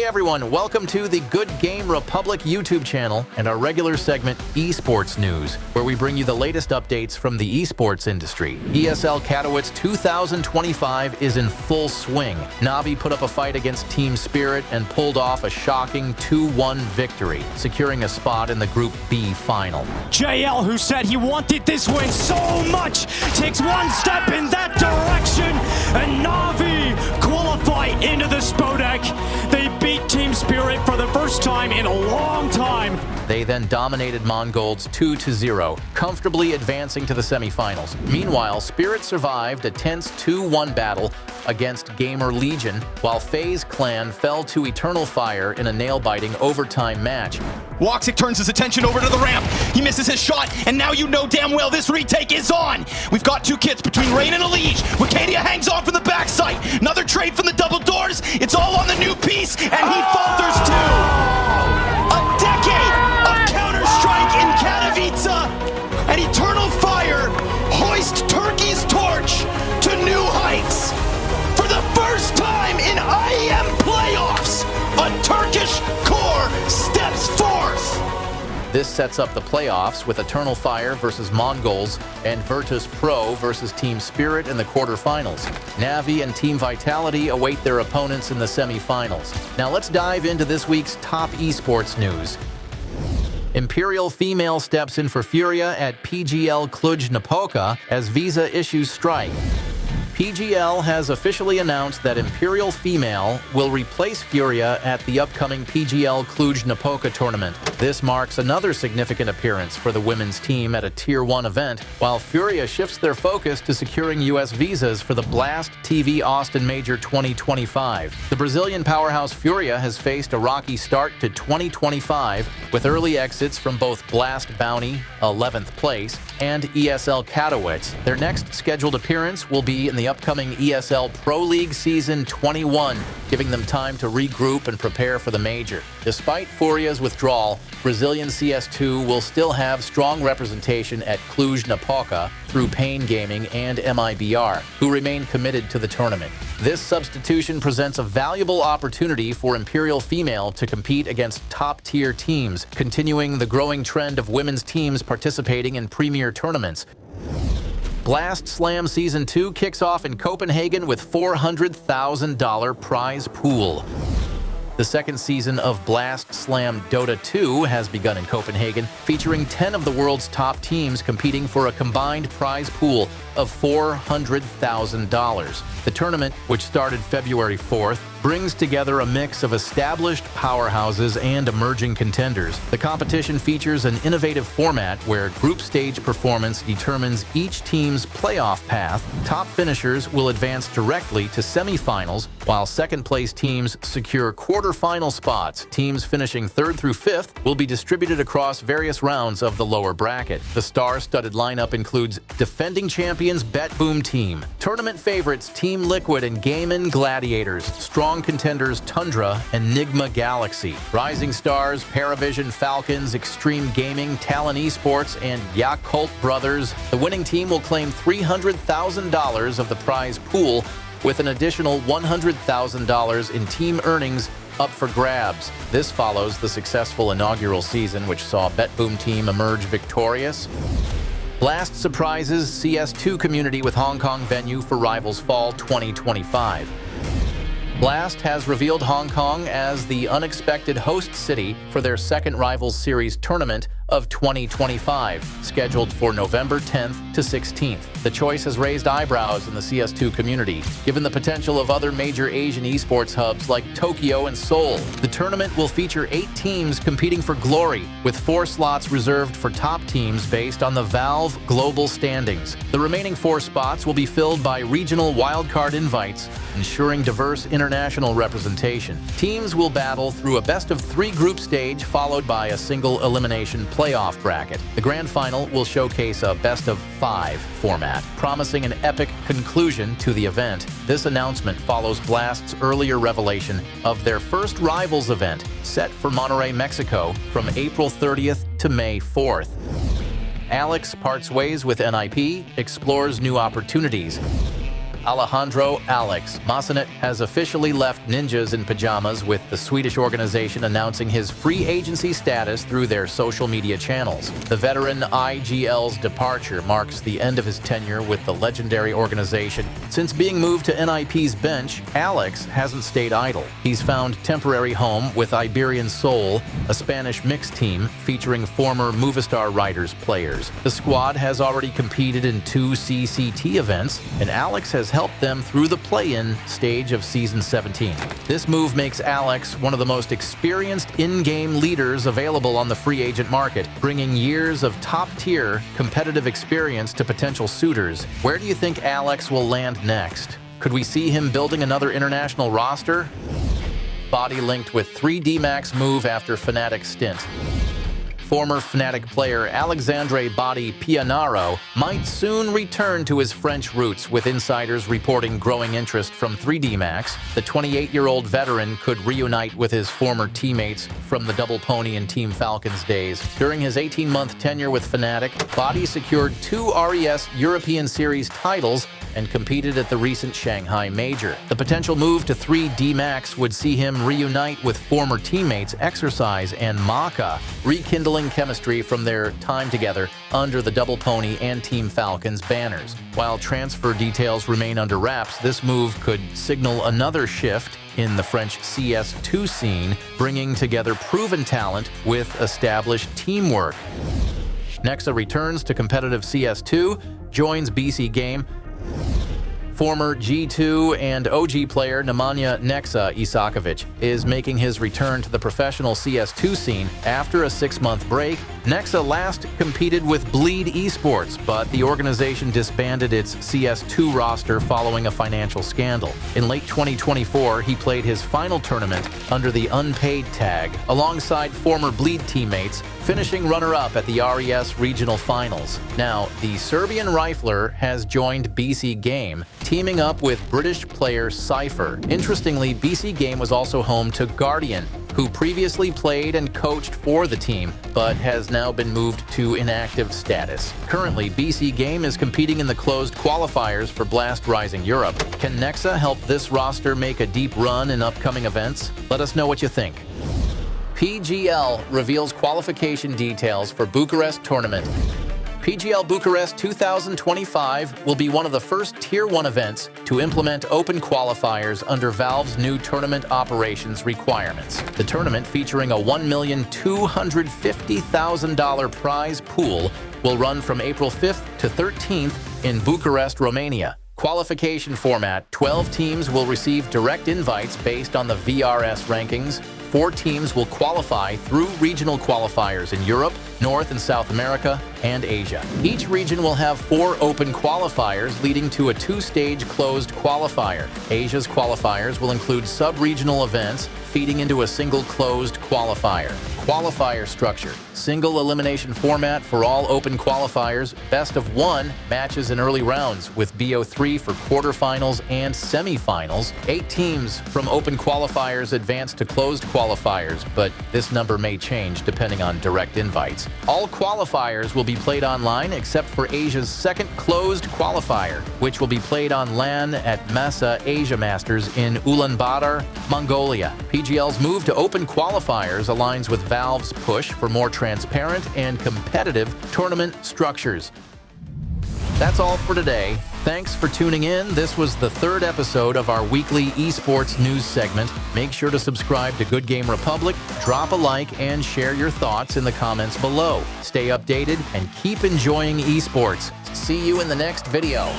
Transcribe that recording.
Hey everyone, welcome to the BC.Game Republic YouTube channel and our regular segment eSports News, where we bring you the latest updates from the eSports industry. ESL Katowice 2025 is in full swing. NAVI put up a fight against Team Spirit and pulled off a shocking 2-1 victory, securing a spot in the Group B final. JL, who said he wanted this win so much, takes one step in that direction, and NAVI qualify into the Spodek. They beat Team Spirit for the first time in a long time. They then dominated Mongols 2-0, comfortably advancing to the semifinals. Meanwhile, Spirit survived a tense 2-1 battle against Gamer Legion, while FaZe Clan fell to Eternal Fire in a nail-biting overtime match. Woxic turns his attention over to the ramp. He misses his shot, and now you know damn well this retake is on. We've got two kits between Rain and Elige. Wicadia hangs on from the backside. Another trade from the double doors. It's all on the new piece, and he falters too. A decade of Counter-Strike in Katowice, and Eternal Fire hoist Turkey's torch to new heights. For the first time in IEM playoffs, a Turkish core steps forth. This sets up the playoffs with Eternal Fire versus Mongols and Virtus Pro versus Team Spirit in the quarterfinals. NAVI and Team Vitality await their opponents in the semifinals. Now let's dive into this week's top esports news. Imperial female steps in for Furia at PGL Cluj-Napoca as visa issues strike. PGL has officially announced that Imperial Female will replace Furia at the upcoming PGL Cluj-Napoca tournament. This marks another significant appearance for the women's team at a Tier 1 event, while Furia shifts their focus to securing U.S. visas for the Blast TV Austin Major 2025. The Brazilian powerhouse Furia has faced a rocky start to 2025, with early exits from both Blast Bounty, 11th place, and ESL Katowice. Their next scheduled appearance will be in the upcoming ESL Pro League Season 21, giving them time to regroup and prepare for the major. Despite Furia's withdrawal, Brazilian CS2 will still have strong representation at Cluj-Napoca through Pain Gaming and MIBR, who remain committed to the tournament. This substitution presents a valuable opportunity for Imperial Female to compete against top-tier teams, continuing the growing trend of women's teams participating in premier tournaments. Blast Slam Season 2 kicks off in Copenhagen with $400,000 prize pool. The second season of Blast Slam Dota 2 has begun in Copenhagen, featuring 10 of the world's top teams competing for a combined prize pool of $400,000. The tournament, which started February 4th, brings together a mix of established powerhouses and emerging contenders. The competition features an innovative format where group stage performance determines each team's playoff path. Top finishers will advance directly to semifinals, while second-place teams secure quarterfinal spots. Teams finishing 3rd through 5th will be distributed across various rounds of the lower bracket. The star-studded lineup includes defending champions BC.Boom Team, tournament favorites Team Liquid and Gaimin Gladiators, strong contenders Tundra and Nigma Galaxy, rising stars Paravision Falcons, Extreme Gaming, Talon Esports, and Yakult Brothers. The winning team will claim $300,000 of the prize pool, with an additional $100,000 in team earnings up for grabs. This follows the successful inaugural season, which saw BC.Boom Team emerge victorious. Blast surprises CS2 community with Hong Kong venue for Rivals Fall 2025. Blast has revealed Hong Kong as the unexpected host city for their second Rivals Series tournament of 2025, scheduled for November 10th to 16th. The choice has raised eyebrows in the CS2 community, given the potential of other major Asian esports hubs like Tokyo and Seoul. The tournament will feature 8 teams competing for glory, with 4 slots reserved for top teams based on the Valve global standings. The remaining 4 spots will be filled by regional wildcard invites, ensuring diverse international representation. Teams will battle through a best-of-3 group stage, followed by a single elimination playoff bracket. The grand final will showcase a best-of-5 format, promising an epic conclusion to the event. This announcement follows Blast's earlier revelation of their first Rivals event, set for Monterrey, Mexico, from April 30th to May 4th. Alex parts ways with NIP, explores new opportunities. Alejandro Alex. Massenet has officially left Ninjas in pajamas, with the Swedish organization announcing his free agency status through their social media channels. The veteran IGL's departure marks the end of his tenure with the legendary organization. Since being moved to NIP's bench, Alex hasn't stayed idle. He's found temporary home with Iberian Soul, a Spanish mixed team featuring former Movistar Riders players. The squad has already competed in 2 CCT events, and Alex has helped them through the play-in stage of Season 17. This move makes Alex one of the most experienced in-game leaders available on the free agent market, bringing years of top-tier competitive experience to potential suitors. Where do you think Alex will land next? Could we see him building another international roster? Bodyy linked with 3D Max move after Fnatic stint. Former Fnatic player Alexandre Bodyy Pianaro might soon return to his French roots, with insiders reporting growing interest from 3D Max. The 28-year-old veteran could reunite with his former teammates from the Double Pony and Team Falcons days. During his 18-month tenure with Fnatic, Bodyy secured 2 RES European Series titles and competed at the recent Shanghai Major. The potential move to 3D Max would see him reunite with former teammates Exercise and Maka, rekindling chemistry from their time together under the Double Pony and Team Falcons banners. While transfer details remain under wraps, this move could signal another shift in the French CS2 scene, bringing together proven talent with established teamwork. Nexa returns to competitive CS2, joins BC.Game. Former G2 and OG player Nemanja Nexa Isakovic is making his return to the professional CS2 scene after a 6-month break. Nexa last competed with Bleed eSports, but the organization disbanded its CS2 roster following a financial scandal. In late 2024, he played his final tournament under the unpaid tag, alongside former Bleed teammates, finishing runner-up at the RES Regional Finals. Now, the Serbian rifler has joined BC.Game, teaming up with British player Cypher. Interestingly, BC.Game was also home to Guardian, who previously played and coached for the team, but has now been moved to inactive status. Currently, BC.Game is competing in the closed qualifiers for Blast Rising Europe. Can Nexa help this roster make a deep run in upcoming events? Let us know what you think. PGL reveals qualification details for Bucharest tournament. PGL Bucharest 2025 will be one of the first Tier 1 events to implement open qualifiers under Valve's new tournament operations requirements. The tournament, featuring a $1,250,000 prize pool, will run from April 5th to 13th in Bucharest, Romania. Qualification format: 12 teams will receive direct invites based on the VRS rankings. 4 teams will qualify through regional qualifiers in Europe, North and South America, and Asia. Each region will have 4 open qualifiers, leading to a 2-stage closed qualifier. Asia's qualifiers will include sub-regional events, feeding into a single closed qualifier. Qualifier structure: single elimination format for all open qualifiers, best of 1 matches in early rounds, with BO3 for quarterfinals and semifinals. 8 teams from open qualifiers advance to closed qualifiers, but this number may change depending on direct invites. All qualifiers will be played online except for Asia's second closed qualifier, which will be played on LAN at Masa Asia Masters in Ulaanbaatar, Mongolia. PGL's move to open qualifiers aligns with Valve's push for more transparent and competitive tournament structures. That's all for today. Thanks for tuning in. This was the 3rd episode of our weekly esports news segment. Make sure to subscribe to Good Game Republic, drop a like, and share your thoughts in the comments below. Stay updated and keep enjoying esports. See you in the next video.